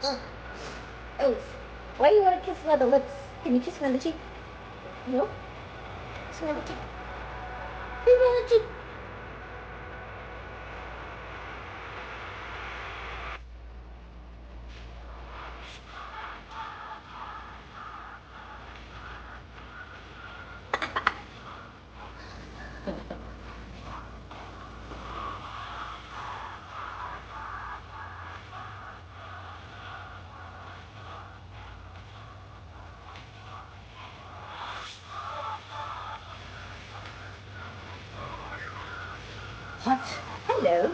Oh, why do you want to kiss me on the lips? Can you kiss me on the cheek? No? Kiss me on the cheek. Kiss me on the cheek. What? Hello.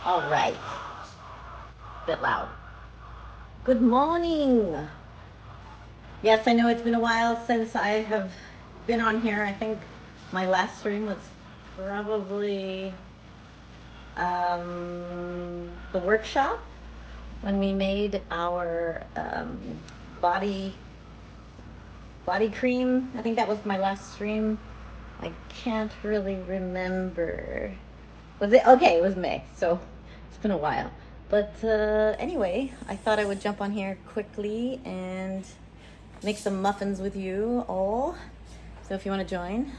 All right. Bit loud. Good morning. Yes, I know it's been a while since I have been on here. I think my last stream was probably the workshop when we made our body cream. I think that was my last stream. I can't really remember. Was it? Okay, it was May, so it's been a while. But anyway, I thought I would jump on here quickly and make some muffins with you all. So if you want to join,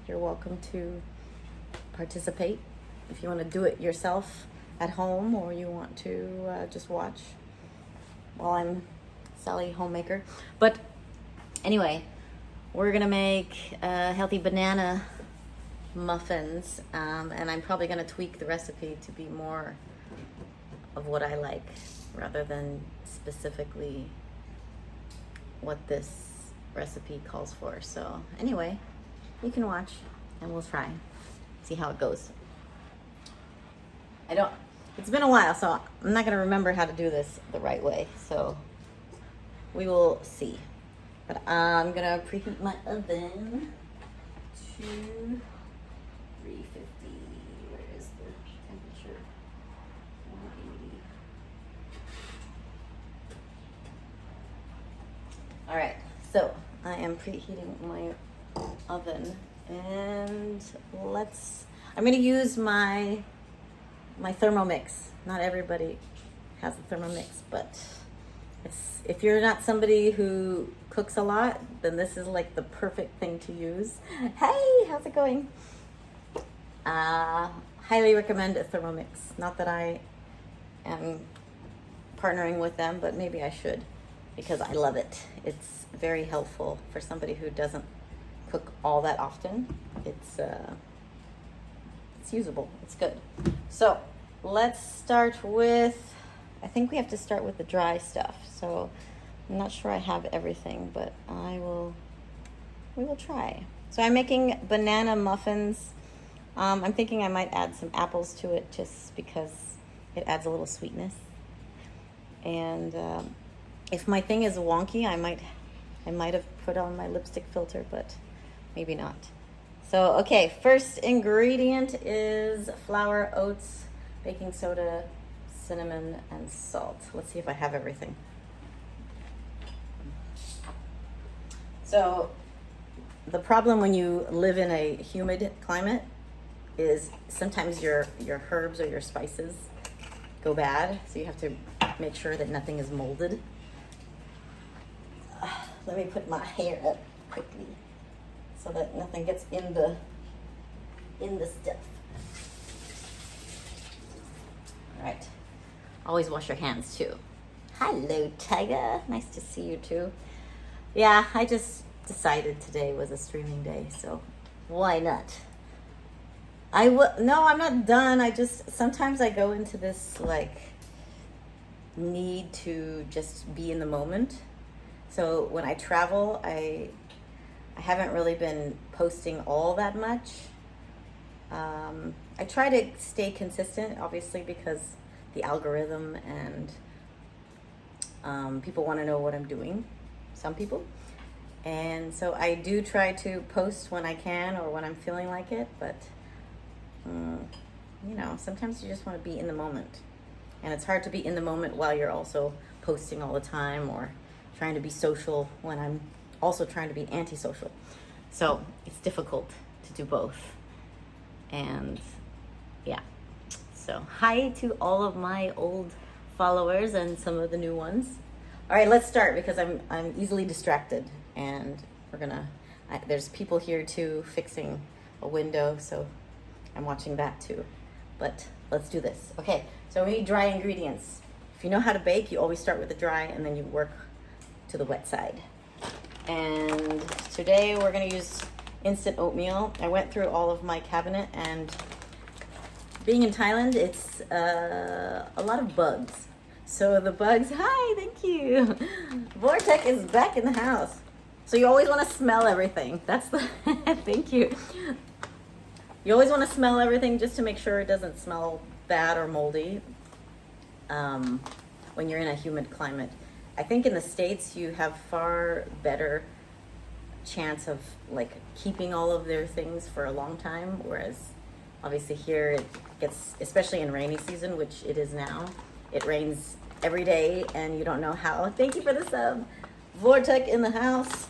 you're welcome to participate. If you want to do it yourself at home, or you want to just watch while I'm Sally Homemaker. But anyway, we're gonna make healthy banana muffins, and I'm probably gonna tweak the recipe to be more of what I like rather than specifically what this recipe calls for. So anyway, you can watch and we'll try, see how it goes. It's been a while, so I'm not gonna remember how to do this the right way, so we will see. But I'm gonna preheat my oven to 350. Where is the temperature? 180. All right, so I am preheating my oven, and I'm gonna use my Thermomix. Not everybody has a Thermomix, but if you're not somebody who cooks a lot, then this is like the perfect thing to use. Hey, how's it going? Highly recommend a Thermomix. Not that I am partnering with them, but maybe I should, because I love it. It's very helpful for somebody who doesn't cook all that often. It's usable. It's good. So let's start with, I think we have to start with the dry stuff. So I'm not sure I have everything, but we will try. So I'm making banana muffins. I'm thinking I might add some apples to it just because it adds a little sweetness. And if my thing is wonky, I might have put on my lipstick filter, but maybe not. So, okay, first ingredient is flour, oats, baking soda, cinnamon, and salt. Let's see if I have everything. So, the problem when you live in a humid climate is sometimes your herbs or your spices go bad, so you have to make sure that nothing is molded. Let me put my hair up quickly so that nothing gets in the stuff. All right. Always wash your hands too. Hello, Tiger. Nice to see you too. Yeah, I just decided today was a streaming day, so why not? No, I'm not done. Sometimes I go into this like need to just be in the moment. So when I travel, I haven't really been posting all that much. I try to stay consistent, obviously, because the algorithm and people want to know what I'm doing, some people. And so I do try to post when I can or when I'm feeling like it, but sometimes you just want to be in the moment. And it's hard to be in the moment while you're also posting all the time or trying to be social when I'm also trying to be antisocial. So it's difficult to do both. And yeah, So hi to all of my old followers and some of the new ones. All right, let's start because I'm easily distracted, and there's people here too fixing a window, so I'm watching that too. But let's do this. Okay, so we need dry ingredients. If you know how to bake, you always start with the dry and then you work to the wet side. And today we're gonna use instant oatmeal. I went through all of my cabinet, and being in Thailand, it's a lot of bugs. So the bugs, hi, thank you. Vortex is back in the house. So you always wanna smell everything. That's the, thank you. You always wanna smell everything just to make sure it doesn't smell bad or moldy when you're in a humid climate. I think in the States you have far better chance of like keeping all of their things for a long time, whereas obviously here it gets, especially in rainy season, which it is now, it rains every day and you don't know how. Thank you for the sub. Vortex in the house.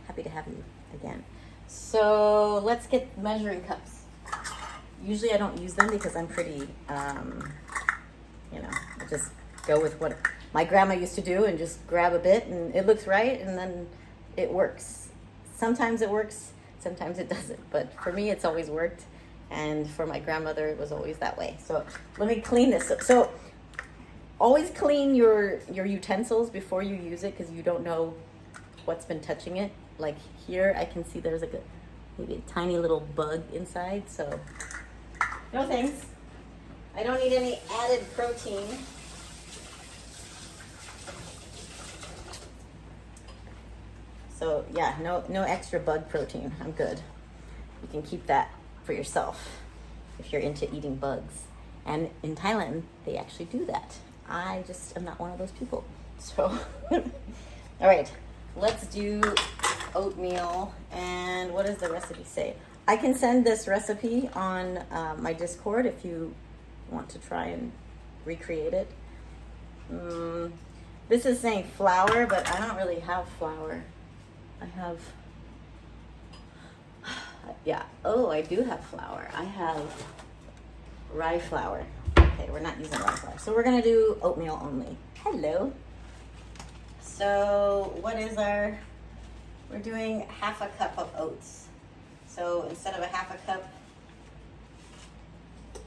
Happy to have you again. So let's get measuring cups. Usually I don't use them because I'm pretty, I just go with what my grandma used to do and just grab a bit and it looks right and then it works. Sometimes it works, sometimes it doesn't. But for me, it's always worked. And for my grandmother, it was always that way. So let me clean this. So always clean your utensils before you use it because you don't know what's been touching it. Like here, I can see there's like maybe a tiny little bug inside. So no thanks. I don't need any added protein. So yeah, no extra bug protein. I'm good. You can keep that for yourself if you're into eating bugs. And in Thailand, they actually do that. I just am not one of those people. So, all right, let's do oatmeal. And what does the recipe say? I can send this recipe on my Discord if you want to try and recreate it. This is saying flour, but I don't really have flour. I have, yeah. Oh, I do have flour. I have rye flour. Okay, we're not using rye flour. So we're gonna do oatmeal only. Hello. So what is we're doing half a cup of oats. So instead of a half a cup,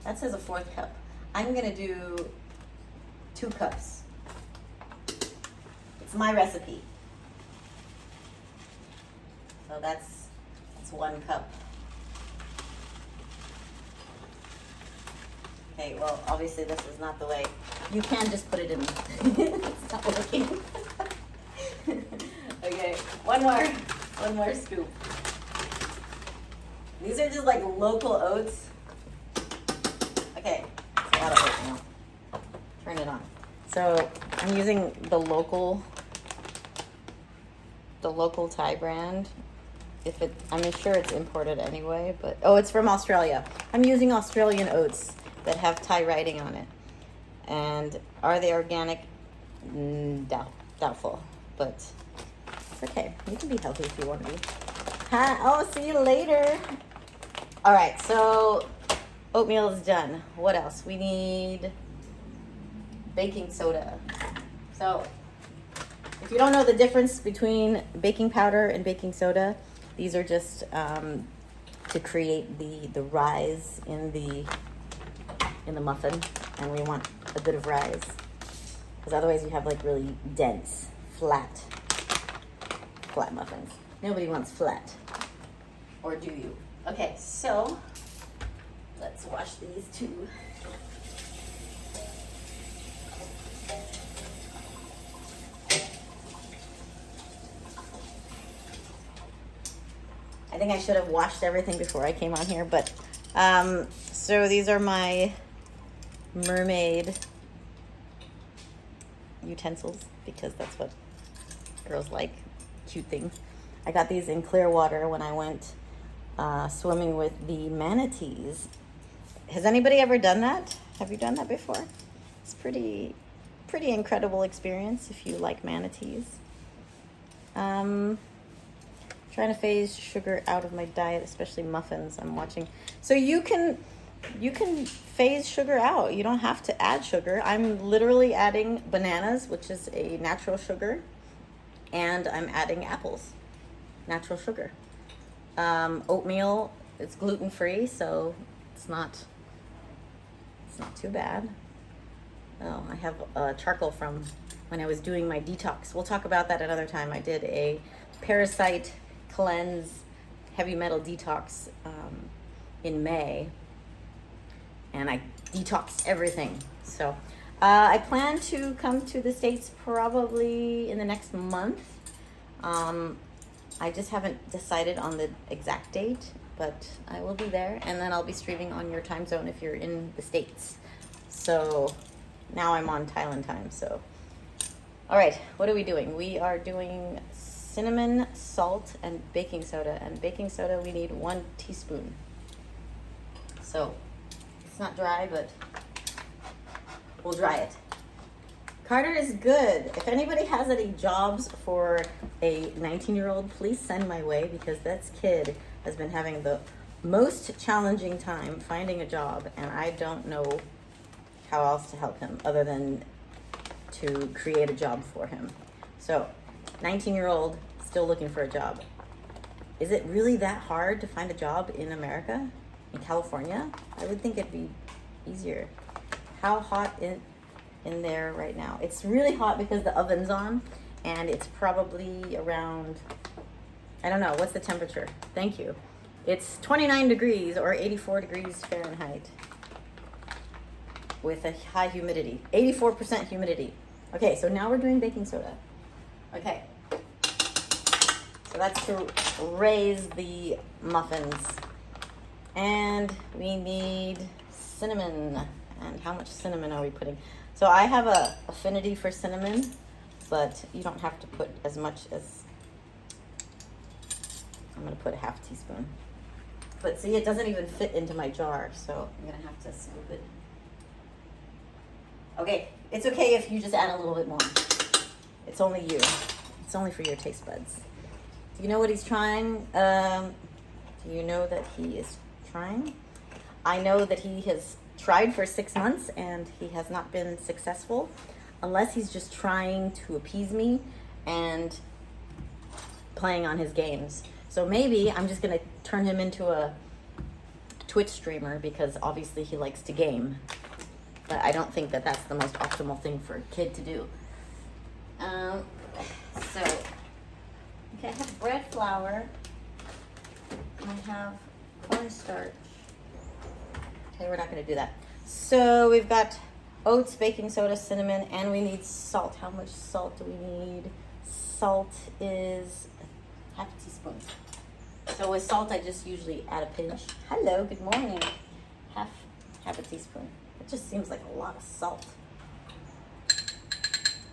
that says a fourth cup. I'm gonna do 2 cups. It's my recipe. So that's 1 cup. Okay, well, obviously this is not the way. You can just put it in. It's not working. Okay, one more scoop. These are just like local oats. Okay, it's a lot of oatmeal. Turn it on. So I'm using the local Thai brand. I'm sure it's imported anyway, but it's from Australia. I'm using Australian oats that have Thai writing on it. And are they organic? Doubtful, but it's okay. You can be healthy if you want to be. Oh, see you later. All right, so oatmeal is done. What else? We need baking soda. So if you don't know the difference between baking powder and baking soda, these are just to create the rise in the muffin, and we want a bit of rise because otherwise you have like really dense, flat muffins. Nobody wants flat, or do you? Okay, so let's wash these too. I think I should have washed everything before I came on here, but so these are my mermaid utensils because that's what girls like, cute things. I got these in Clearwater when I went swimming with the manatees. Has anybody ever done that? Have you done that before? It's pretty incredible experience if you like manatees. Trying to phase sugar out of my diet, especially muffins. I'm watching. So you can you can phase sugar out. You don't have to add sugar. I'm literally adding bananas, which is a natural sugar, and I'm adding apples, natural sugar. Oatmeal, it's gluten-free, so it's not too bad. Oh, I have charcoal from when I was doing my detox. We'll talk about that another time. I did a parasite cleanse, heavy metal detox in May, and I detoxed everything. So I plan to come to the States probably in the next month. I just haven't decided on the exact date, but I will be there, and then I'll be streaming on your time zone if you're in the States. So now I'm on Thailand time. So all right, what are we doing? We are doing cinnamon, salt, and baking soda. And baking soda, we need 1 teaspoon. So it's not dry, but we'll dry it. Carter is good. If anybody has any jobs for a 19-year-old, please send my way, because this kid has been having the most challenging time finding a job, and I don't know how else to help him other than to create a job for him. So 19-year-old still looking for a job. Is it really that hard to find a job in America, in California? I would think it'd be easier. How hot in there right now? It's really hot because the oven's on, and it's probably around, I don't know, what's the temperature? Thank you. It's 29 degrees or 84 degrees Fahrenheit with a high humidity, 84% humidity. Okay, so now we're doing baking soda. Okay, so that's to raise the muffins. And we need cinnamon. And how much cinnamon are we putting? So I have a affinity for cinnamon, but you don't have to put as much as, I'm gonna put a half teaspoon. But see, it doesn't even fit into my jar, so I'm gonna have to scoop it. Okay, it's okay if you just add a little bit more. It's only you. It's only for your taste buds. Do you know what he's trying? Do you know that he is trying? I know that he has tried for 6 months and he has not been successful, unless he's just trying to appease me and playing on his games. So maybe I'm just gonna turn him into a Twitch streamer, because obviously he likes to game. But I don't think that that's the most optimal thing for a kid to do. Okay, I have bread flour. I have cornstarch. Okay, we're not gonna do that. So we've got oats, baking soda, cinnamon, and we need salt. How much salt do we need? Salt is half a teaspoon. So with salt, I just usually add a pinch. Hello, good morning. Half a teaspoon. It just seems like a lot of salt.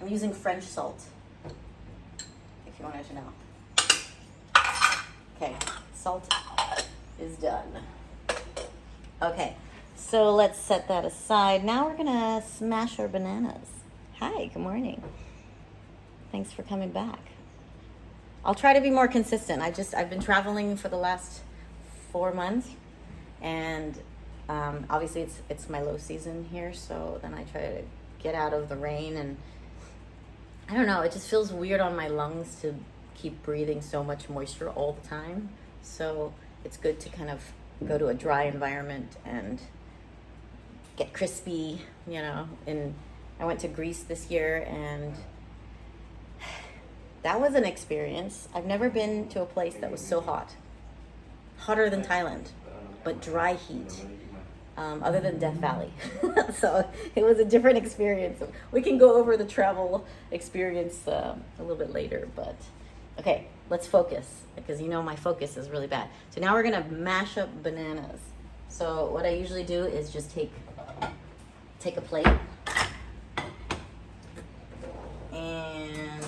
I'm using French salt, if you wanted to know. Okay, salt is done. Okay, so let's set that aside. Now we're gonna smash our bananas. Hi, good morning. Thanks for coming back. I'll try to be more consistent. I've been traveling for the last 4 months, and obviously it's my low season here, so then I try to get out of the rain, and I don't know, it just feels weird on my lungs to keep breathing so much moisture all the time. So it's good to kind of go to a dry environment and get crispy, you know. And I went to Greece this year, and that was an experience. I've never been to a place that was so hot. Hotter than Thailand, but dry heat. Other than Death Valley. So it was a different experience. We can go over the travel experience a little bit later, but okay, let's focus, because you know my focus is really bad. So now we're gonna mash up bananas. So what I usually do is just take a plate and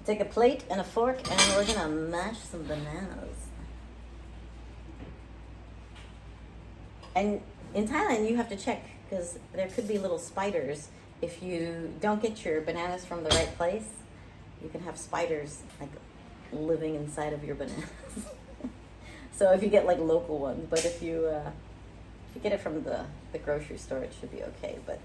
take a plate and a fork, and we're gonna mash some bananas. And in Thailand, you have to check, because there could be little spiders. If you don't get your bananas from the right place, you can have spiders like living inside of your bananas. So if you get like local ones, but if you get it from the grocery store, it should be okay. But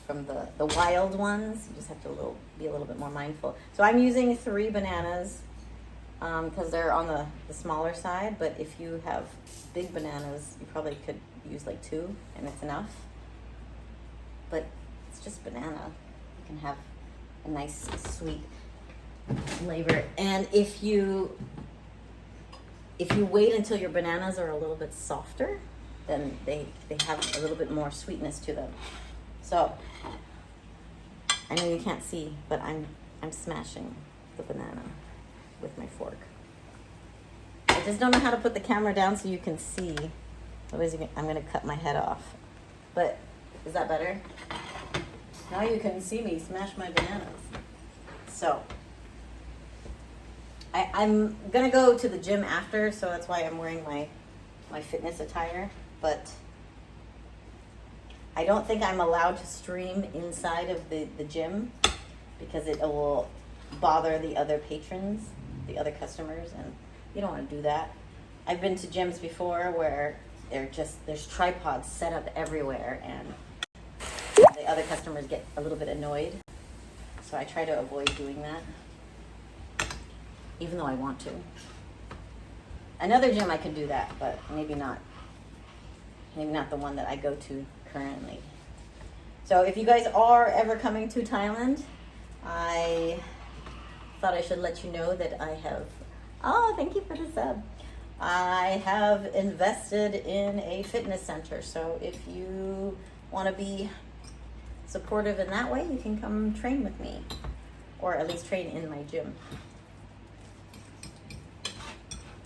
from the wild ones, you just have to be a little bit more mindful. So I'm using 3 bananas because they're on the smaller side. But if you have big bananas, you probably could use like 2 and it's enough. But it's just banana. You can have a nice sweet flavor. And if you wait until your bananas are a little bit softer, then they have a little bit more sweetness to them. So I know you can't see, but I'm smashing the banana with my fork. I just don't know how to put the camera down so you can see. Otherwise, I'm going to cut my head off. But is that better? Now you can see me smash my bananas. So I'm going to go to the gym after, so that's why I'm wearing my fitness attire. But I don't think I'm allowed to stream inside of the gym because it will bother the other patrons, the other customers, and you don't want to do that. I've been to gyms before where there's tripods set up everywhere and the other customers get a little bit annoyed. So I try to avoid doing that, even though I want to. Another gym I could do that, but maybe not. Maybe not the one that I go to currently. So if you guys are ever coming to Thailand, I thought I should let you know that I have, thank you for the sub. I have invested in a fitness center. So if you want to be supportive in that way, you can come train with me, or at least train in my gym.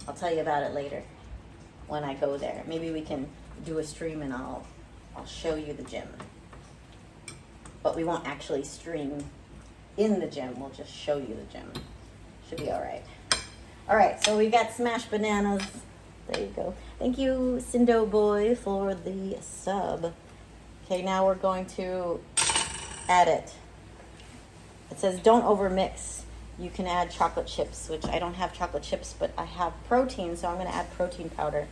I'll tell you about it later when I go there. Maybe we can do a stream and I'll show you the gym. But we won't actually stream in the gym. We'll just show you the gym. Should be all right. All right, so we got smashed bananas. There you go. Thank you, Cindo Boy, for the sub. Okay, now we're going to add it. It says don't overmix. You can add chocolate chips, which I don't have chocolate chips, but I have protein, so I'm going to add protein powder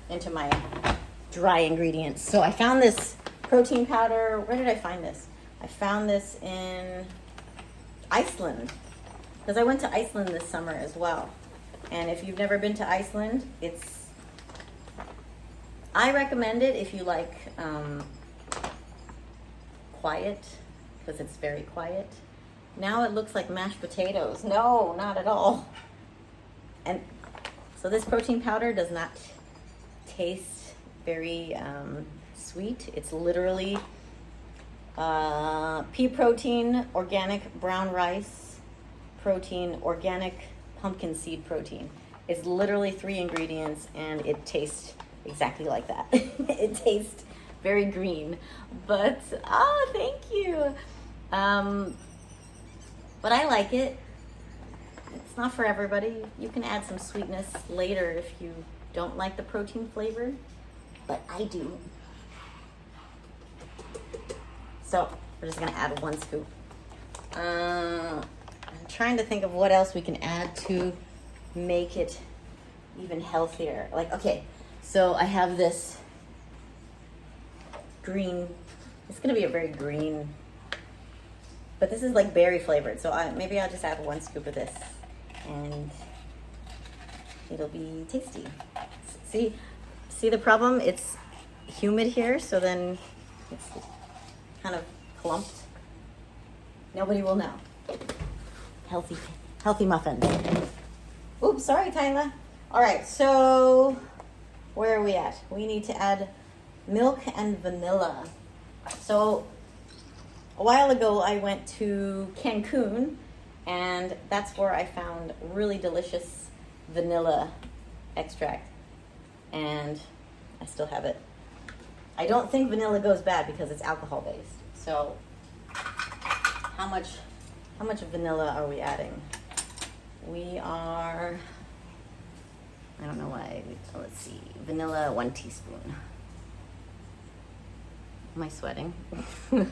into my dry ingredients. So I found this protein powder. Where did I find this? I found this in Iceland because I went to Iceland this summer as well. And if you've never been to Iceland, I recommend it if you like quiet, because it's very quiet. Now it looks like mashed potatoes. No, not at all. And so this protein powder does not taste very sweet. It's literally pea protein, organic brown rice protein, organic pumpkin seed protein. It's literally 3 ingredients and it tastes exactly like that. It tastes very green, but thank you. But I like it. It's not for everybody. You can add some sweetness later if you don't like the protein flavor, but I do. So we're just gonna add 1 scoop. I'm trying to think of what else we can add to make it even healthier. Like, okay, so I have this green, it's gonna be a very green, but this is like berry flavored. So maybe I'll just add 1 scoop of this and it'll be tasty. See the problem? It's humid here, so then it's kind of clumped. Nobody will know. Healthy muffins. Oops, sorry, Tyler. All right, so where are we at? We need to add milk and vanilla. So a while ago, I went to Cancun, and that's where I found really delicious vanilla extract, and I still have it. I don't think vanilla goes bad because it's alcohol based. So how much vanilla are we adding? We are, I don't know why, let's see, vanilla 1 teaspoon. Am I sweating? All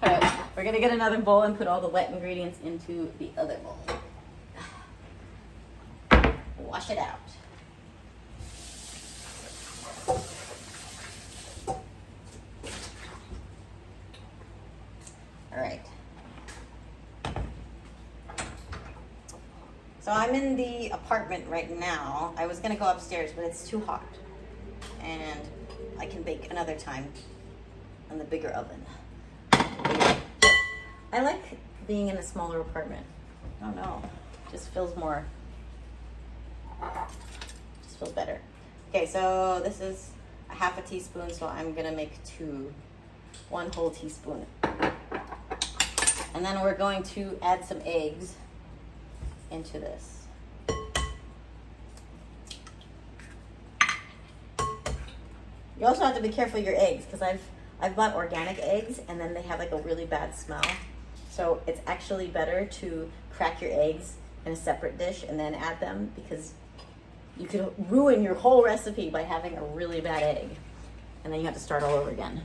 right, we're gonna get another bowl and put all the wet ingredients into the other bowl. Wash it out. So I'm in the apartment right now. I was gonna go upstairs, but it's too hot. And I can bake another time in the bigger oven. I like being in a smaller apartment. I don't know. Just feels better. Okay, so this is a half a teaspoon, so I'm gonna make 1 whole teaspoon. And then we're going to add some eggs into this. You also have to be careful of your eggs, because I've bought organic eggs and then they have like a really bad smell. So it's actually better to crack your eggs in a separate dish and then add them, because you could ruin your whole recipe by having a really bad egg. And then you have to start all over again.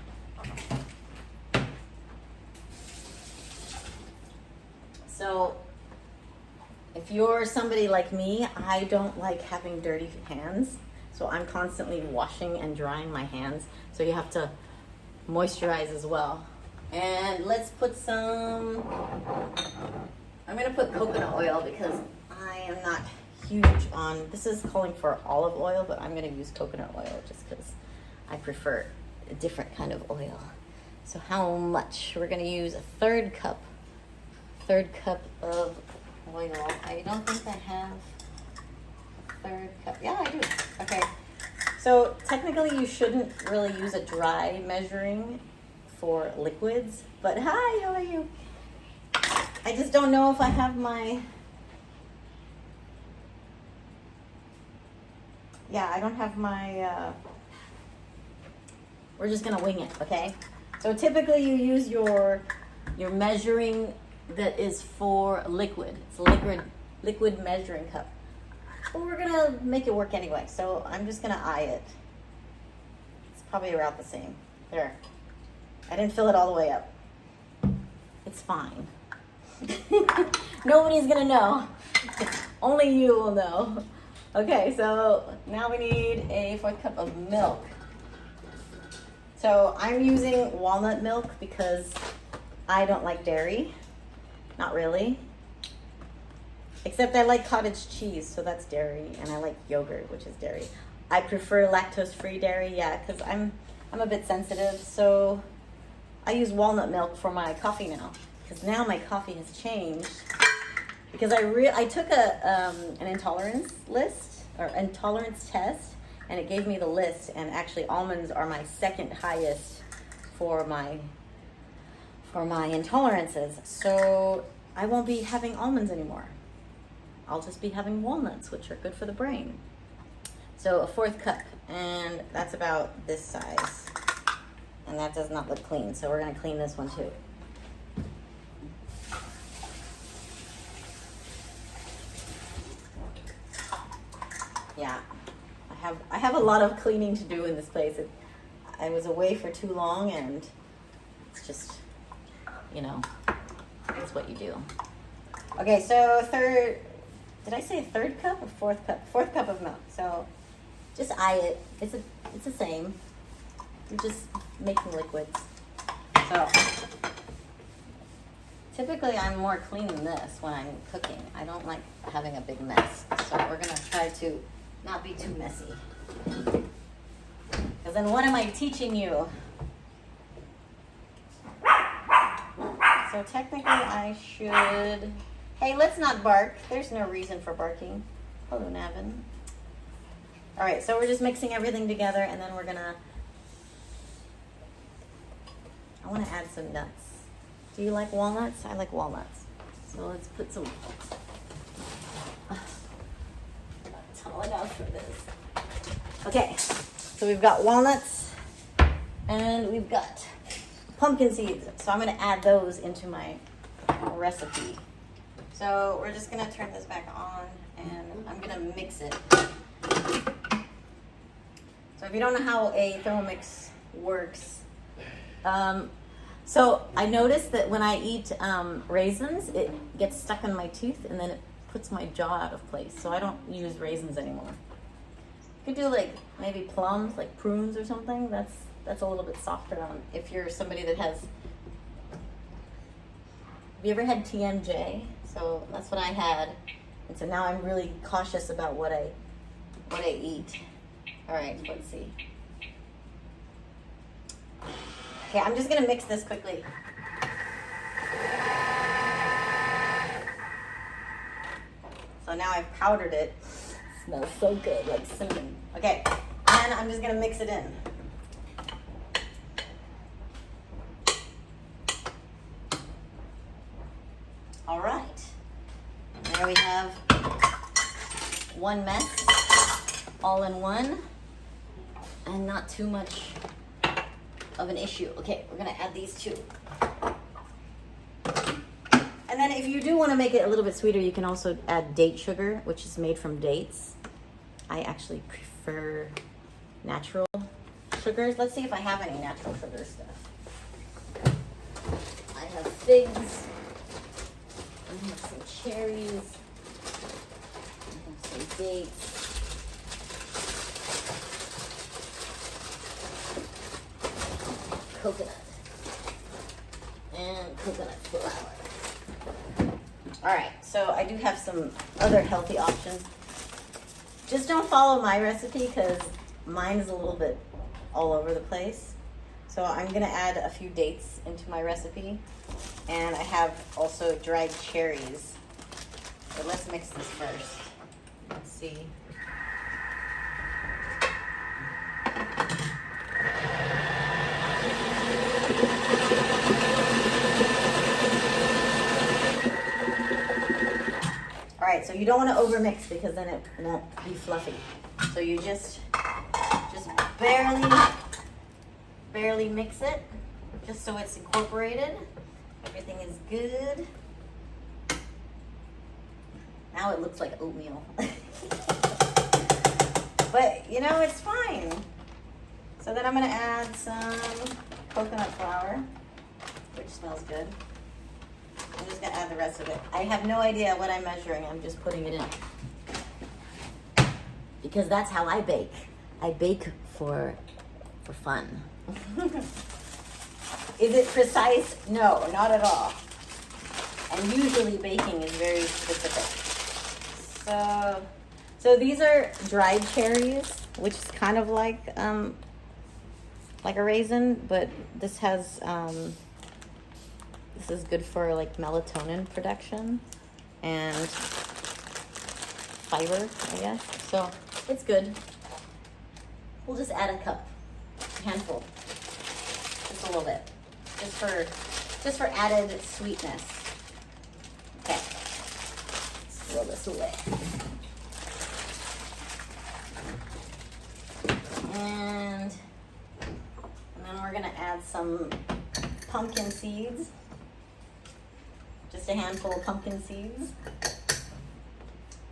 So if you're somebody like me, I don't like having dirty hands. So I'm constantly washing and drying my hands. So you have to moisturize as well. And let's put I'm gonna put coconut oil, because I am not huge on, this is calling for olive oil, but I'm gonna use coconut oil just because I prefer a different kind of oil. So how much? We're gonna use a third cup of oil. I don't think I have a third cup. Yeah, I do. Okay. So technically you shouldn't really use a dry measuring for liquids, but hi, how are you? I just don't know if I have my, I don't have my, we're just gonna wing it, okay? So typically you use your measuring that is for liquid. It's a liquid measuring cup. But we're gonna make it work anyway, so I'm just gonna eye it. It's probably around the same. There. I didn't fill it all the way up. It's fine. Nobody's gonna know. Only you will know. Okay, so now we need a 4th cup of milk. So I'm using walnut milk because I don't like dairy. Not really. Except I like cottage cheese, so that's dairy, and I like yogurt, which is dairy. I prefer lactose-free dairy, because I'm a bit sensitive, so I use walnut milk for my coffee now, because now my coffee has changed. Because I took an intolerance list, or intolerance test, and it gave me the list, and actually almonds are my second highest for my intolerances. So I won't be having almonds anymore. I'll just be having walnuts, which are good for the brain. So a 4th cup, and that's about this size. And that does not look clean, so we're gonna clean this one too. Yeah, I have a lot of cleaning to do in this place. I was away for too long, and it's just, it's what you do. Okay, so did I say a 3rd cup or 4th cup? 4th cup of milk. So just eye it. It's the same. You're just making liquids. So typically I'm more clean than this when I'm cooking. I don't like having a big mess. So we're gonna try to not be too messy. Because then what am I teaching you? So technically I should... Hey, let's not bark. There's no reason for barking. Hello, Navin. All right, so we're just mixing everything together, and then we're gonna... I want to add some nuts. Do you like walnuts? I like walnuts. So let's put some... Tall enough for this. Okay, so we've got walnuts, and we've got pumpkin seeds. So I'm gonna add those into my recipe. So we're just gonna turn this back on, and I'm gonna mix it. So if you don't know how a Thermomix works, so I noticed that when I eat raisins, it gets stuck in my teeth, and then it puts my jaw out of place. So I don't use raisins anymore. You could do like maybe plums, like prunes or something. That's a little bit softer on if you're somebody that has. Have you ever had TMJ? So that's what I had, And so now I'm really cautious about what I eat. All right, let's see. Okay, I'm just gonna mix this quickly. So now I've powdered it. Smells so good, like cinnamon. Okay, and I'm just gonna mix it in. All right, there we have one mess, all in one, and not too much of an issue. Okay, we're gonna add these two. And then if you do want to make it a little bit sweeter, you can also add date sugar, which is made from dates. I actually prefer natural sugars. Let's see if I have any natural sugar stuff. I have figs. I have some cherries. I have some dates. Coconut. And coconut flour. All right, so I do have some other healthy options. Just don't follow my recipe because mine is a little bit all over the place. So I'm gonna add a few dates into my recipe. And I have also dried cherries. So let's mix this first. Let's see. All right, so you don't want to overmix because then it won't be fluffy. So you just barely mix it, just so it's incorporated. Everything is good. Now it looks like oatmeal. But you know, it's fine. So then I'm gonna add some coconut flour, which smells good. I'm just gonna add the rest of it. I have no idea what I'm measuring. I'm just putting it in. Because that's how I bake. I bake for fun. Is it precise? No, not at all. And usually baking is very specific. So these are dried cherries, which is kind of like a raisin, but this has this is good for like melatonin production and fiber, I guess. So it's good. We'll just add a cup, a handful, just a little bit, just for added sweetness. Okay, let's throw this away. And then we're gonna add some pumpkin seeds. Just a handful of pumpkin seeds.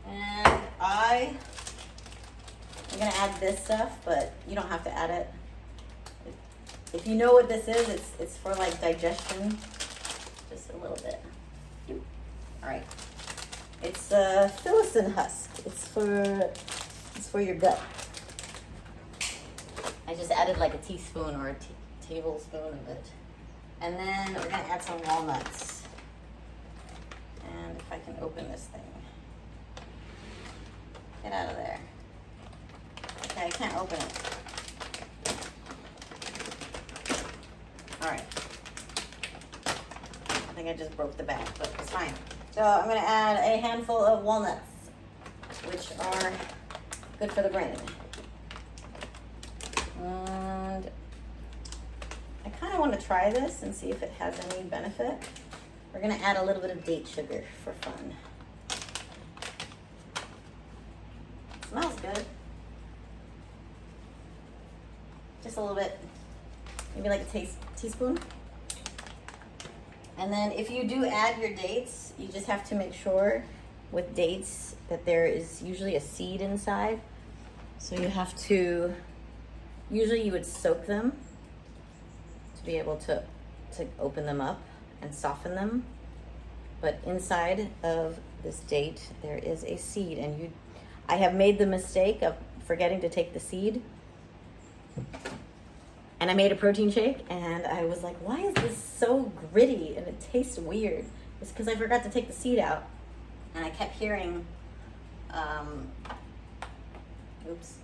And I'm gonna add this stuff, but you don't have to add it. If you know what this is, it's for like digestion. Just a little bit. All right. It's a filicin husk. It's for your gut. I just added like a teaspoon or a tablespoon of it. And then we're gonna add some walnuts. And if I can open this thing. Get out of there. Okay, I can't open it. All right. I think I just broke the bag, but it's fine. So I'm gonna add a handful of walnuts, which are good for the brain. And I kind of want to try this and see if it has any benefit. We're going to add a little bit of date sugar for fun. Smells good. Just a little bit, maybe like a teaspoon. And then if you do add your dates, you just have to make sure with dates that there is usually a seed inside. So you have to, usually you would soak them to be able to open them up and soften them. But inside of this date, there is a seed. And I have made the mistake of forgetting to take the seed. And I made a protein shake and I was like, why is this so gritty and it tastes weird? It's because I forgot to take the seed out. And I kept hearing oops,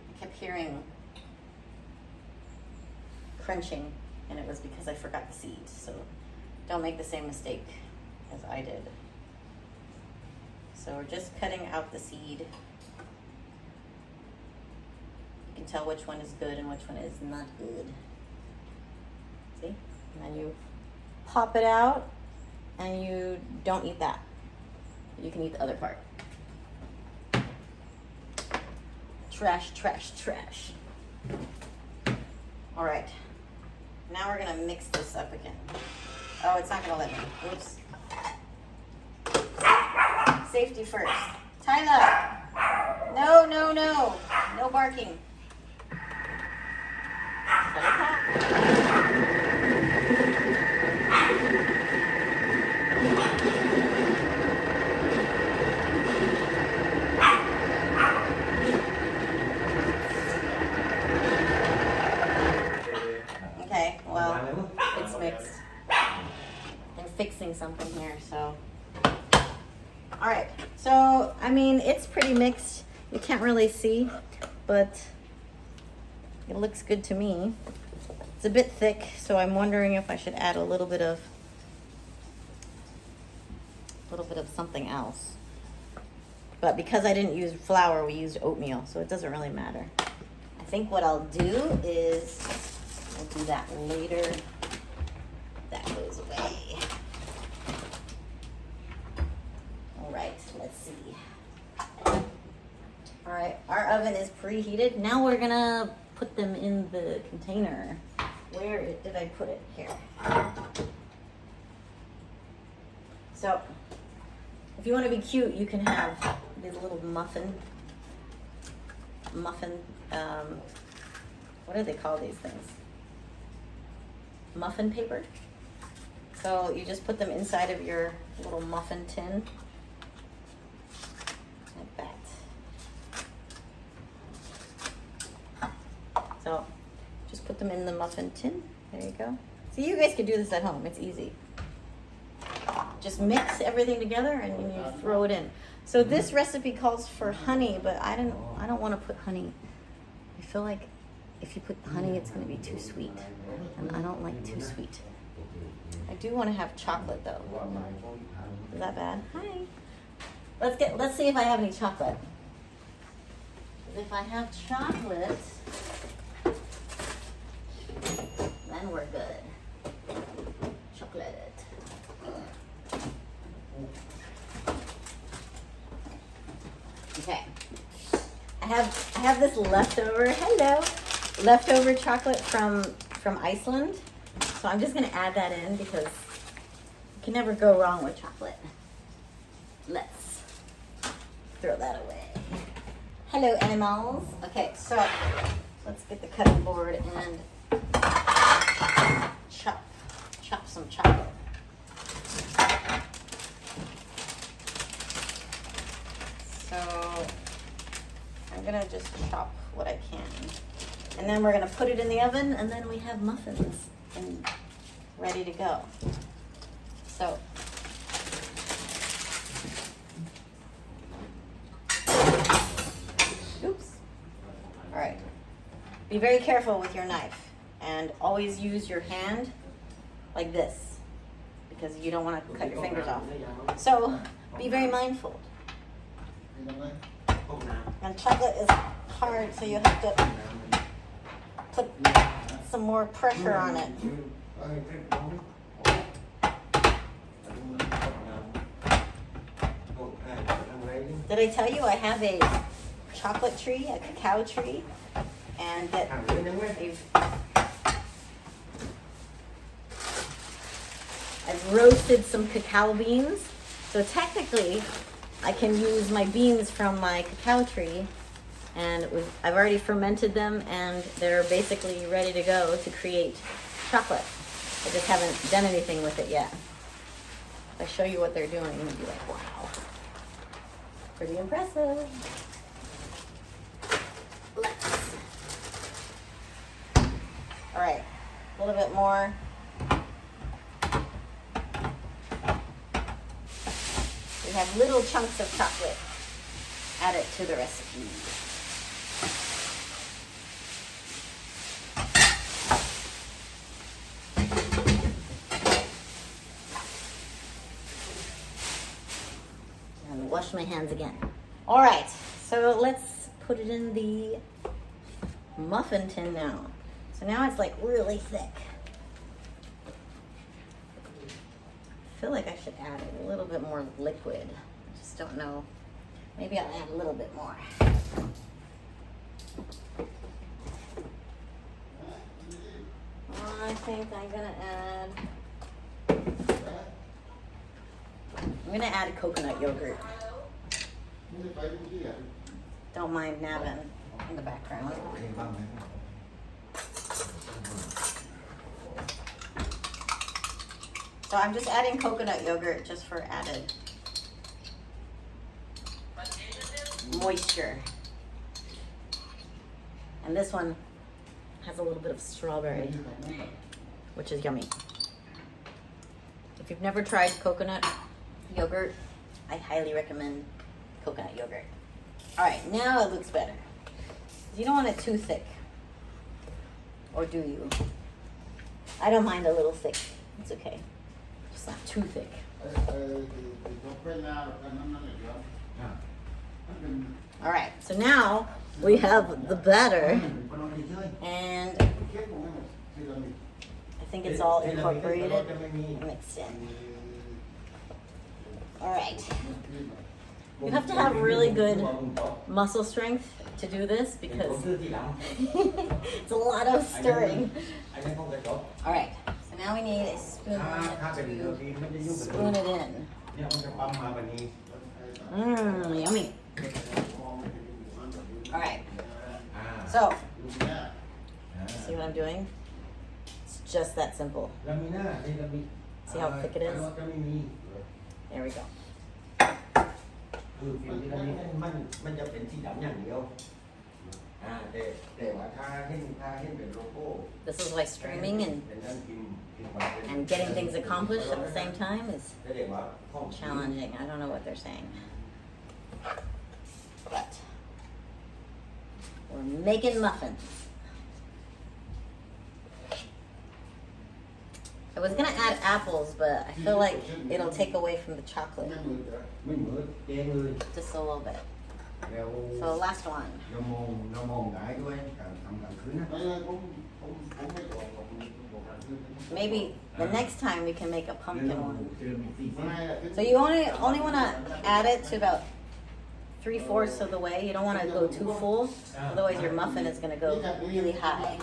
I kept hearing crunching, and it was because I forgot the seed. So don't make the same mistake as I did. So we're just cutting out the seed. You can tell which one is good and which one is not good. See? And then you pop it out, and you don't eat that. You can eat the other part. Trash, trash, trash. All right. Now we're gonna mix this up again. Oh, it's not gonna let me. Oops. Safety first. Tyler! No, no, no. No barking. Okay, well, it's mixed. I'm fixing something here, so. All right, so, I mean, it's pretty mixed. You can't really see, but it looks good to me. It's a bit thick, so I'm wondering if I should add a little bit of something else. But because I didn't use flour, we used oatmeal, so it doesn't really matter. I think what I'll do is, I'll do that later. That goes away. All right, let's see. All right, our oven is preheated. Now we're gonna put them in the container. Where did I put it? Here. So, if you want to be cute, you can have these little muffin, what do they call these things? Muffin paper. So you just put them inside of your little muffin tin, like that. So just put them in the muffin tin. There you go. See, you guys can do this at home. It's easy. Just mix everything together and you throw it in. So this recipe calls for honey, but I don't want to put honey. I feel like if you put honey, it's going to be too sweet, and I don't like too sweet. I do want to have chocolate though. Is that bad? Hi. Let's see if I have any chocolate. If I have chocolate, then we're good. Chocolate. Okay. I have this leftover chocolate from Iceland. So I'm just gonna add that in because you can never go wrong with chocolate. Let's throw that away. Hello, animals. Okay, so let's get the cutting board and chop some chocolate. So I'm gonna just chop what I can. And then we're gonna put it in the oven, and then we have muffins and ready to go. So oops. All right. Be very careful with your knife and always use your hand like this because you don't want to cut your fingers off. So be very mindful. And chocolate is hard, so you have to put some more pressure on it. Did I tell you I have a chocolate tree, a cacao tree, and that I've roasted some cacao beans. So technically, I can use my beans from my cacao tree, and I've already fermented them, and they're basically ready to go to create chocolate. I just haven't done anything with it yet. If I show you what they're doing, you'll be like, wow. Pretty impressive. All right, a little bit more. We have little chunks of chocolate. add it to the recipe. And wash my hands again. All right, so let's put it in the muffin tin now. So now it's like really thick. I feel like I should add a little bit more liquid. I just don't know. Maybe I'll add a little bit more. I think I'm gonna add coconut yogurt. Don't mind Navin in the background. So I'm just adding coconut yogurt just for added moisture. And this one has a little bit of strawberry, which is yummy. If you've never tried coconut yogurt, I highly recommend coconut yogurt. All right, now it looks better. You don't want it too thick. Or do you? I don't mind a little thick. It's okay. Just not too thick. All right, so now we have the batter, and I think it's all incorporated and mixed in. All right. You have to have really good muscle strength to do this because it's a lot of stirring. All right, so now we need a spoon to spoon it in. Yummy. All right, so see what I'm doing? It's just that simple. See how thick it is? There we go. This is why streaming and getting things accomplished at the same time is challenging. I don't know what they're saying, but we're making muffins. I was gonna add apples, but I feel like it'll take away from the chocolate. Just a little bit. So last one. Maybe the next time we can make a pumpkin one. So you only want to add it to about 3/4 of the way. You don't want to go too full, otherwise your muffin is going to go really high.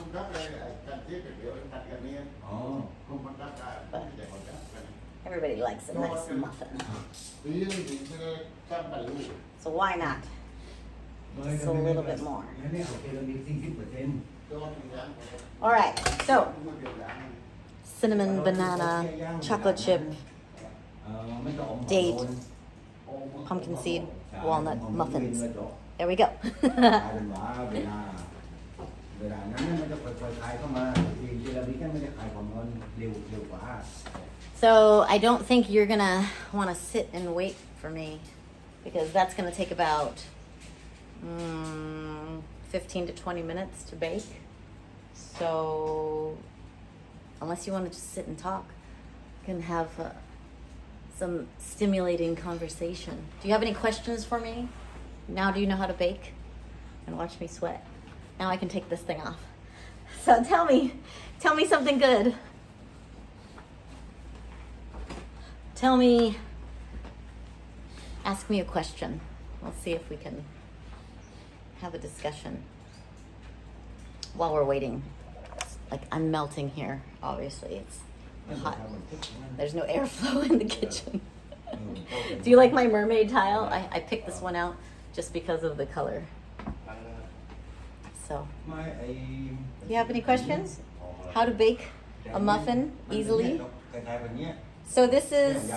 But everybody likes a nice muffin. So why not? Just a little bit more. All right, so cinnamon, banana, chocolate chip, date, pumpkin seed, walnut muffins. There we go. So I don't think you're gonna want to sit and wait for me because that's gonna take about 15 to 20 minutes to bake. So unless you want to just sit and talk, you can have some stimulating conversation. Do you have any questions for me? Now do you know how to bake? And watch me sweat. Now I can take this thing off. So tell me something good. Ask me a question. We'll see if we can have a discussion while we're waiting. Like I'm melting here, obviously. It's hot. There's no airflow in the kitchen. Do you like my mermaid tile? I picked this one out just because of the color. So, do you have any questions? How to bake a muffin easily? So this is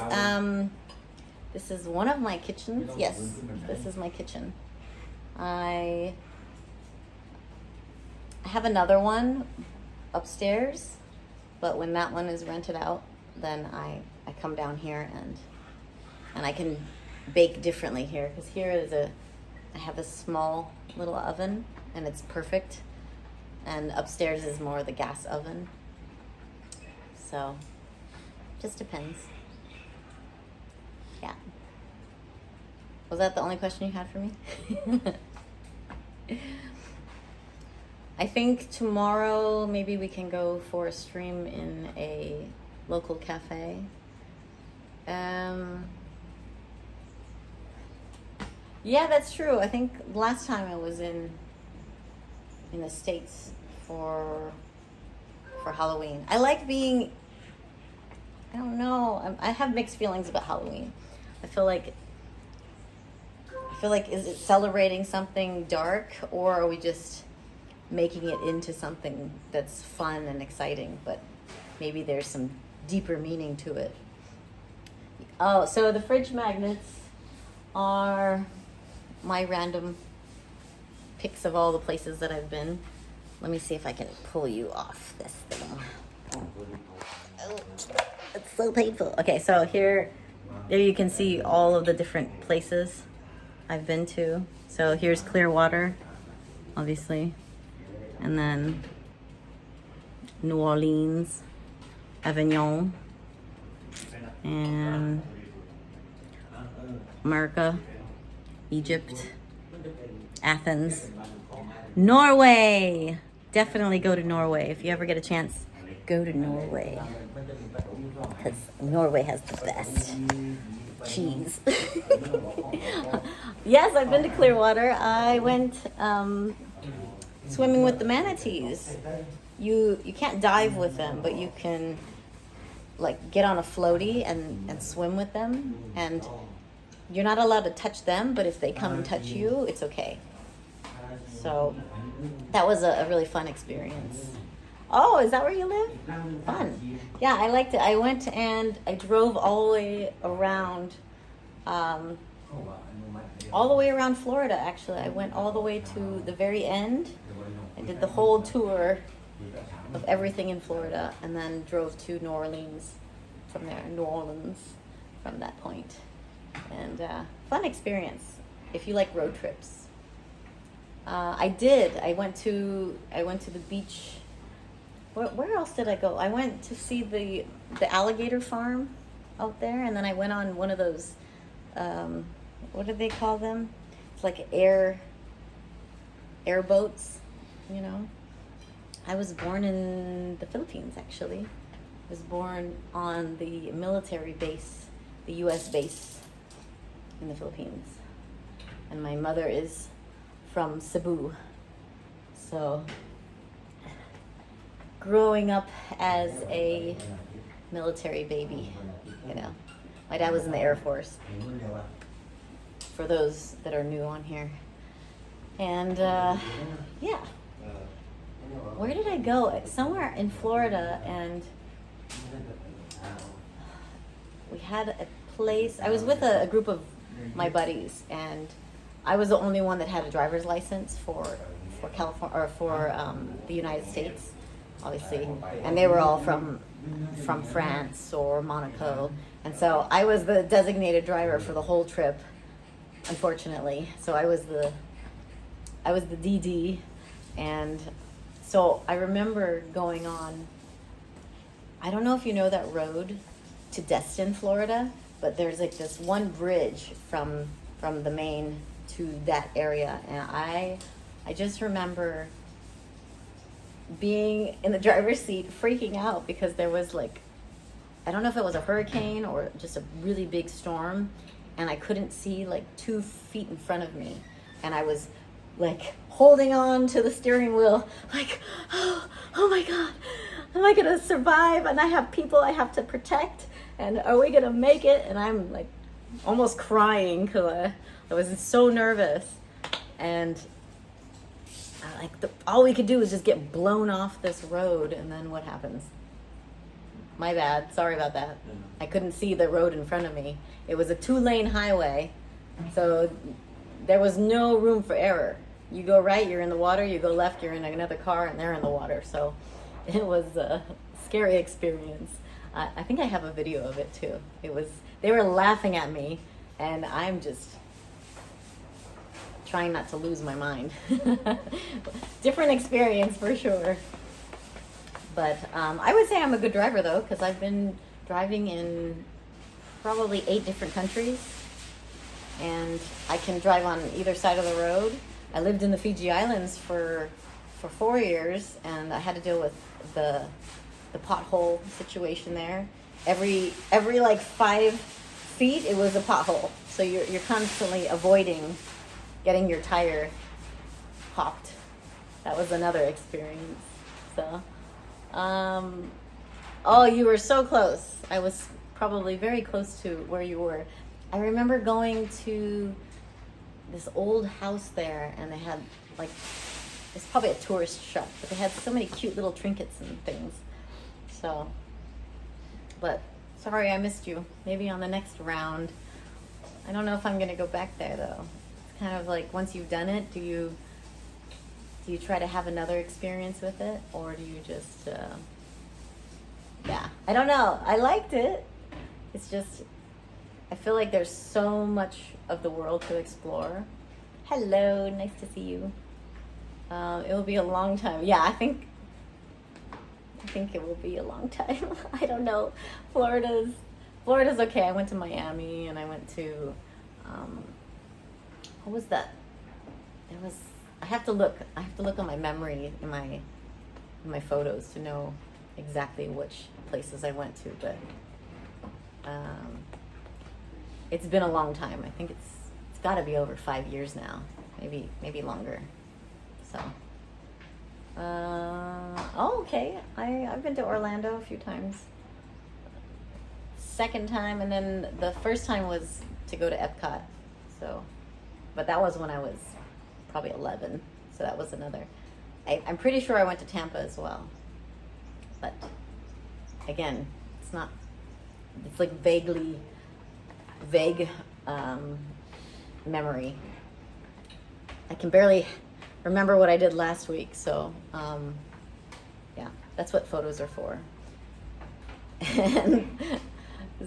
one of my kitchens. Yes, this is my kitchen. I have another one upstairs, but when that one is rented out, then I come down here and I can bake differently here because here is I have a small little oven, and it's perfect. And upstairs is more the gas oven. So, just depends. Yeah. Was that the only question you had for me? I think tomorrow maybe we can go for a stream in a local cafe. Yeah, that's true. I think last time I was in the States for Halloween. I like being, I don't know, I have mixed feelings about Halloween. I feel like is it celebrating something dark, or are we just making it into something that's fun and exciting, but maybe there's some deeper meaning to it. Oh, so the fridge magnets are my random pics of all the places that I've been. Let me see if I can pull you off this thing. Oh, it's so painful. Okay, so there you can see all of the different places I've been to. So here's Clearwater, obviously. And then New Orleans, Avignon, and America, Egypt, Athens, Norway. Definitely go to Norway. If you ever get a chance, go to Norway. Because Norway has the best cheese. Yes, I've been to Clearwater. I went swimming with the manatees. You can't dive with them, but you can like get on a floaty and swim with them, and you're not allowed to touch them, but if they come and touch you, it's okay. So that was a really fun experience. Oh, is that where you live? Fun. Yeah, I liked it. I went and I drove all the way around Florida, actually. I went all the way to the very end. I did the whole tour of everything in Florida, and then drove to New Orleans from that point. And fun experience if you like road trips. I went to the beach. Where else did I go? I went to see the alligator farm out there, and then I went on one of those what do they call them? It's like air boats, you know. I was born in the Philippines, actually. I was born on the military base, the U.S. base in the Philippines. And my mother is from Cebu. So, growing up as a military baby, you know. My dad was in the Air Force, for those that are new on here. And, yeah. Where did I go? Somewhere in Florida, and we had a place. I was with a group of my buddies, and I was the only one that had a driver's license for California, or for the United States, obviously. And they were all from France or Monaco, and so I was the designated driver for the whole trip, unfortunately. So I was the DD, and so I remember going on, I don't know if you know that road to Destin, Florida, but there's like this one bridge from the main to that area. And I just remember being in the driver's seat freaking out because there was like, I don't know if it was a hurricane or just a really big storm, and I couldn't see like 2 feet in front of me. And I was like holding on to the steering wheel, like, oh my God, am I gonna survive? And I have people I have to protect, and are we gonna make it? And I'm like almost crying because I was so nervous. And all we could do was just get blown off this road, and then what happens? My bad, sorry about that. I couldn't see the road in front of me. It was a 2-lane highway, so there was no room for error. You go right, you're in the water. You go left, you're in another car, and they're in the water. So it was a scary experience. I think I have a video of it too. They were laughing at me, and I'm just trying not to lose my mind. Different experience for sure. But I would say I'm a good driver though, because I've been driving in probably 8 different countries, and I can drive on either side of the road. I lived in the Fiji Islands for 4 years, and I had to deal with the pothole situation there. Every like 5 feet, it was a pothole. So you're constantly avoiding getting your tire popped. That was another experience. So, oh, you were so close. I was probably very close to where you were. I remember going to this old house there, and they had like, it's probably a tourist shop, but they had so many cute little trinkets and things. So, but sorry I missed you. Maybe on the next round. I don't know if I'm going to go back there though. It's kind of like, once you've done it, do you try to have another experience with it, or do you just yeah, I don't know. I liked it. It's just, I feel like there's so much of the world to explore. Hello, nice to see you. It will be a long time. Yeah, I think it will be a long time. I don't know. Florida's okay. I went to Miami, and I went to what was that? It was, I have to look on my memory in my photos to know exactly which places I went to, but it's been a long time. I think it's got to be over 5 years now, maybe longer. So, oh, okay. I've been to Orlando a few times. Second time, and then the first time was to go to Epcot. So, but that was when I was probably 11. So that was another. I'm pretty sure I went to Tampa as well. But again, it's like vague memory. I can barely remember what I did last week, so yeah, that's what photos are for. And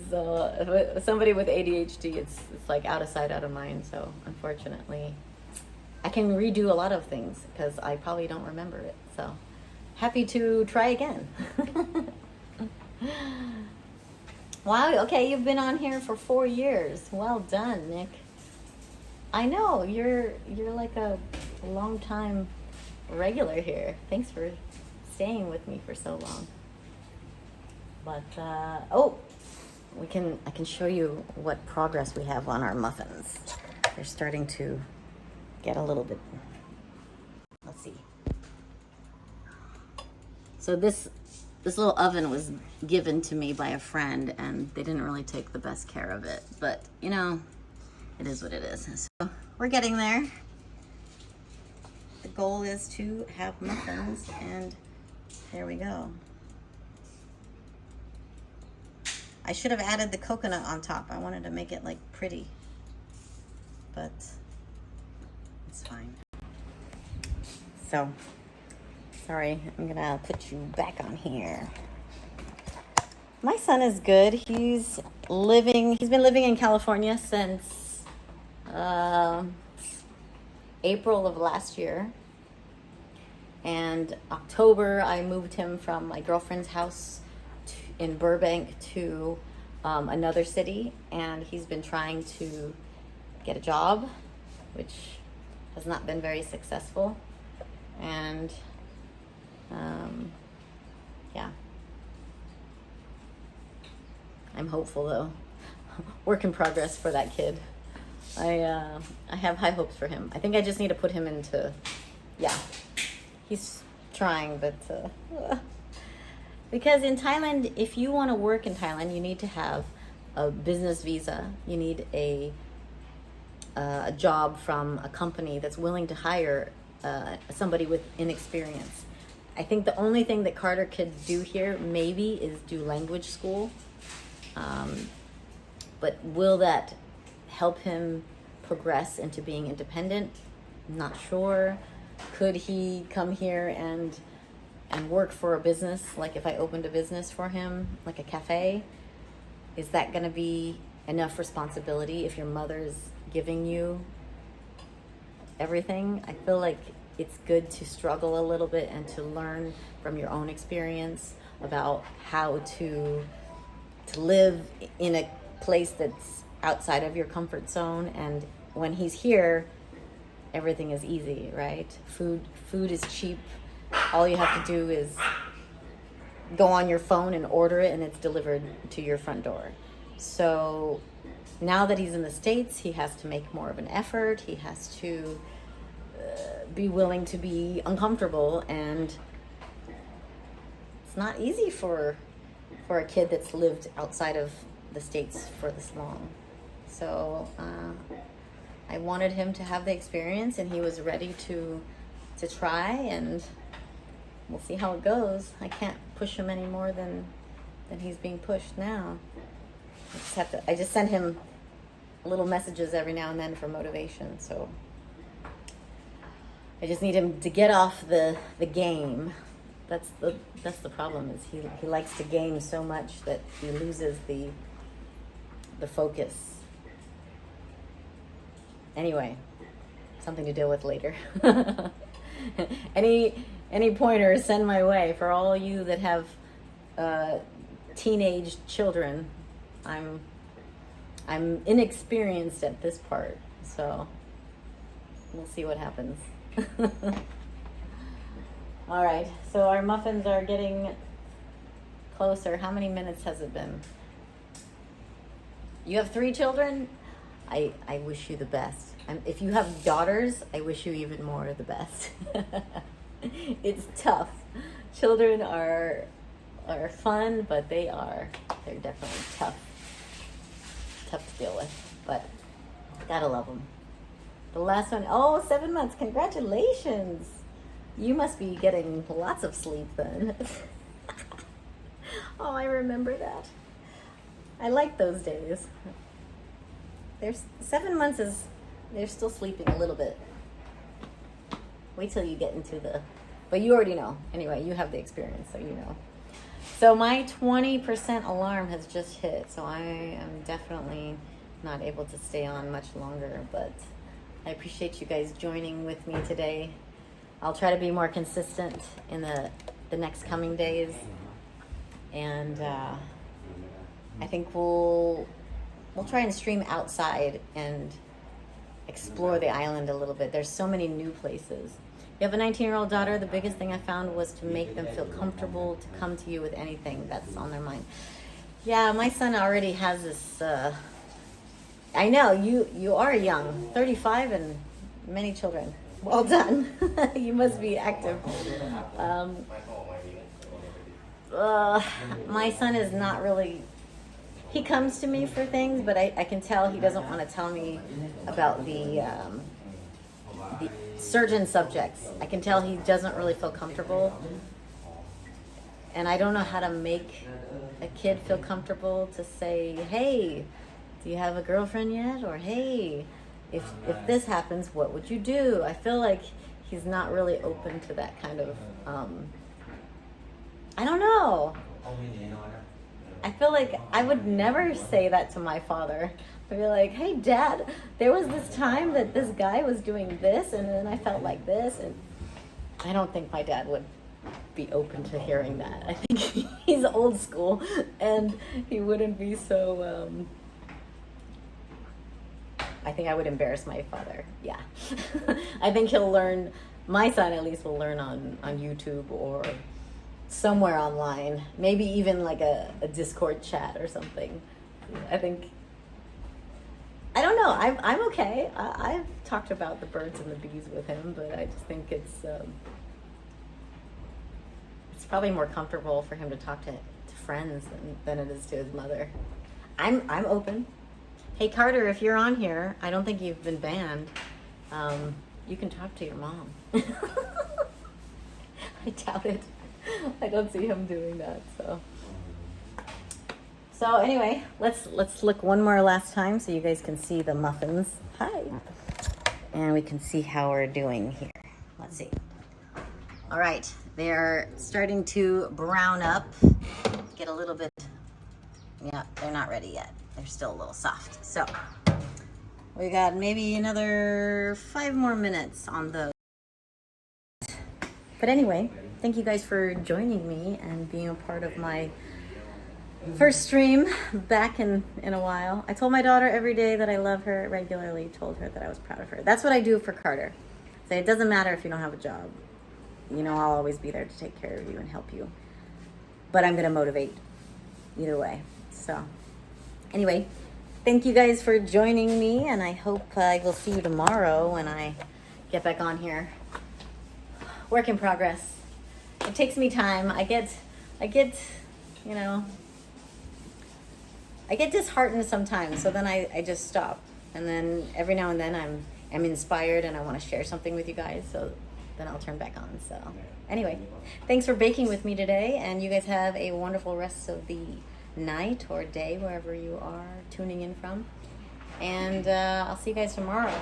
so somebody with ADHD, it's like out of sight, out of mind. So unfortunately, I can redo a lot of things because I probably don't remember it. So happy to try again. Wow, okay, you've been on here for 4 years. Well done, Nick. I know, you're like a long time regular here. Thanks for staying with me for so long. But oh, I can show you what progress we have on our muffins. They're starting to get a little bit, let's see. So this little oven was given to me by a friend, and they didn't really take the best care of it, but you know, it is what it is. So we're getting there. The goal is to have muffins, and there we go. I should have added the coconut on top. I wanted to make it like pretty, but it's fine. So, sorry, I'm gonna put you back on here. My son is good. He's been living in California since April of last year. And October, I moved him from my girlfriend's house in Burbank to another city, and he's been trying to get a job, which has not been very successful. And yeah, I'm hopeful though. Work in progress for that kid. I have high hopes for him. I think I just need to put him into, yeah, he's trying, but because in Thailand, if you want to work in Thailand, you need to have a business visa. You need a job from a company that's willing to hire somebody with inexperience. I think the only thing that Carter could do here maybe is do language school. But will that help him progress into being independent? I'm not sure. Could he come here and work for a business? Like if I opened a business for him, like a cafe, is that going to be enough responsibility if your mother's giving you everything. I feel like it's good to struggle a little bit and to learn from your own experience about how to live in a place that's outside of your comfort zone. And when he's here, everything is easy, right? Food is cheap. All you have to do is go on your phone and order it, and it's delivered to your front door. So now that he's in the States, he has to make more of an effort. He has to be willing to be uncomfortable, and it's not easy for a kid that's lived outside of the States for this long. So I wanted him to have the experience, and he was ready to try, and we'll see how it goes. I can't push him any more than he's being pushed now. I just send him little messages every now and then for motivation. So I just need him to get off the game. That's the problem, is he likes to game so much that he loses the focus. Anyway, something to deal with later. Any pointers, send my way. For all you that have teenage children, I'm inexperienced at this part, so we'll see what happens. All right, so our muffins are getting closer. How many minutes has it been? You have 3 children? I wish you the best. And if you have daughters, I wish you even more the best. It's tough. Children are fun, but they're definitely tough to deal with, but gotta love them. The last one, 7 months. Congratulations. You must be getting lots of sleep then. Oh, I remember that. I like those days. There's 7 months they're still sleeping a little bit. Wait till you get into but you already know. Anyway, you have the experience, so you know. So my 20% alarm has just hit, so I am definitely not able to stay on much longer, but I appreciate you guys joining with me today. I'll try to be more consistent in the next coming days, and I think we'll try and stream outside and explore the island a little bit. There's so many new places. You have a 19-year-old daughter. The biggest thing I found was to make them feel comfortable to come to you with anything that's on their mind. Yeah, my son already has this. I know you are young, 35 and many children. Well done. You must be active. My son is not really. He comes to me for things, but I can tell he doesn't want to tell me about the certain subjects. I can tell he doesn't really feel comfortable. And I don't know how to make a kid feel comfortable to say, hey, do you have a girlfriend yet? Or, hey, if this happens, what would you do? I feel like he's not really open to that kind of, I don't know. I feel like I would never say that to my father. I'd be like, hey, Dad, there was this time that this guy was doing this, and then I felt like this. And I don't think my dad would be open to hearing that. I think he's old school, and he wouldn't be so... I think I would embarrass my father. Yeah. I think he'll learn, my son at least will learn on YouTube or somewhere online, maybe even like a Discord chat or something. I think, I don't know, I'm okay. I've talked about the birds and the bees with him, but I just think it's probably more comfortable for him to talk to friends than it is to his mother. I'm open. Hey Carter, if you're on here, I don't think you've been banned. You can talk to your mom. I doubt it. I don't see him doing that. So anyway, let's look one more last time so you guys can see the muffins. Hi. And we can see how we're doing here. Let's see. All right, they're starting to brown up. Get a little bit. Yeah, they're not ready yet. They're still a little soft. So We got maybe another 5 more minutes on those. But anyway, thank you guys for joining me and being a part of my first stream back in a while. I told my daughter every day that I love her, regularly told her that I was proud of her. That's what I do for Carter. So it doesn't matter if you don't have a job. You know, I'll always be there to take care of you and help you. But I'm going to motivate either way. So anyway, thank you guys for joining me, and I hope I will see you tomorrow when I get back on here. Work in progress. It takes me time. I get, you know, I get disheartened sometimes, so then I just stop. And then every now and then I'm inspired and I want to share something with you guys, so then I'll turn back on. So anyway, thanks for baking with me today, and you guys have a wonderful rest of the night or day, wherever you are tuning in from. And I'll see you guys tomorrow.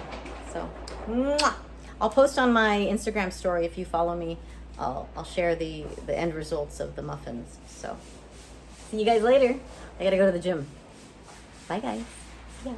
So, mwah! I'll post on my Instagram story, if you follow me. I'll share the end results of the muffins. So, see you guys later. I gotta go to the gym. Bye, guys. See ya.